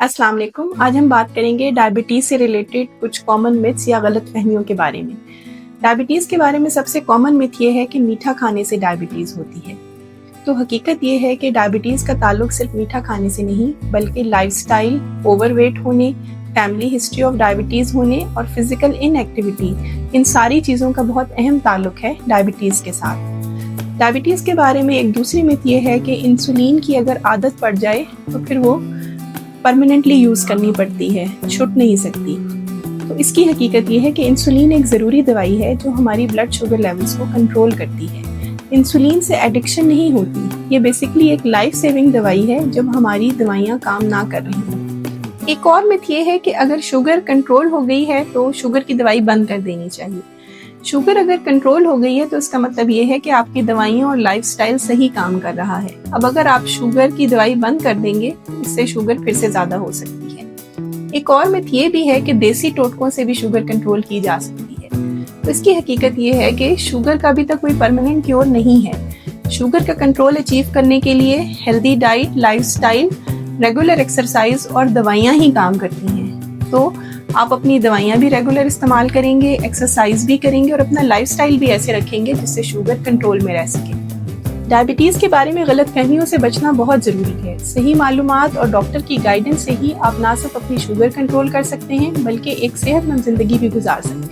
السلام علیکم. آج ہم بات کریں گے ڈائبٹیز سے ریلیٹڈ کچھ کامن متس یا غلط فہمیوں کے بارے میں. ڈائبٹیز کے بارے میں سب سے کامن مت یہ ہے کہ میٹھا کھانے سے ڈائبٹیز ہوتی ہے. تو حقیقت یہ ہے کہ ڈائبٹیز کا تعلق صرف میٹھا کھانے سے نہیں بلکہ لائف سٹائل، اوور ویٹ ہونے، فیملی ہسٹری آف ڈائبٹیز ہونے اور فزیکل ان ایکٹیویٹی، ان ساری چیزوں کا بہت اہم تعلق ہے ڈائبٹیز کے ساتھ. ڈائبٹیز کے بارے میں ایک دوسری مت یہ ہے کہ انسولین کی اگر عادت پڑ جائے تو پھر وہ پرماننٹلی یوز کرنی پڑتی ہے، چھٹ نہیں سکتی. تو اس کی حقیقت یہ ہے کہ انسولین ایک ضروری دوائی ہے جو ہماری بلڈ شوگر لیولز کو کنٹرول کرتی ہے. انسولین سے ایڈکشن نہیں ہوتی، یہ بیسیکلی ایک لائف سیونگ دوائی ہے جب ہماری دوائیاں کام نہ کر رہی ہیں. ایک اور مت یہ ہے کہ اگر شوگر کنٹرول ہو گئی ہے تو شوگر کی دوائی بند کر دینی چاہیے. شوگر اگر کنٹرول ہو گئی ہے تو اس کا مطلب یہ ہے کہ آپ کی دوائیوں اور لائف سٹائل صحیح کام کر رہا ہے. اب اگر آپ شوگر کی دوائی بند کر دیں گے اس سے شوگر پھر سے زیادہ ہو سکتی ہے. ایک اور مت یہ بھی ہے کہ دیسی ٹوٹکوں سے بھی شوگر کنٹرول کی جا سکتی ہے. تو اس کی حقیقت یہ ہے کہ شوگر کا ابھی تک کوئی پرماننٹ کیور نہیں ہے. شوگر کا کنٹرول اچیو کرنے کے لیے healthy diet, life style, regular exercise اور دوائیاں ہی کام کرتی ہیں. تو آپ اپنی دوائیاں بھی ریگولر استعمال کریں گے، ایکسرسائز بھی کریں گے اور اپنا لائف سٹائل بھی ایسے رکھیں گے جس سے شوگر کنٹرول میں رہ سکے. ڈائبٹیز کے بارے میں غلط فہمیوں سے بچنا بہت ضروری ہے. صحیح معلومات اور ڈاکٹر کی گائیڈنس سے ہی آپ نہ صرف اپنی شوگر کنٹرول کر سکتے ہیں بلکہ ایک صحت مند زندگی بھی گزار سکتے ہیں.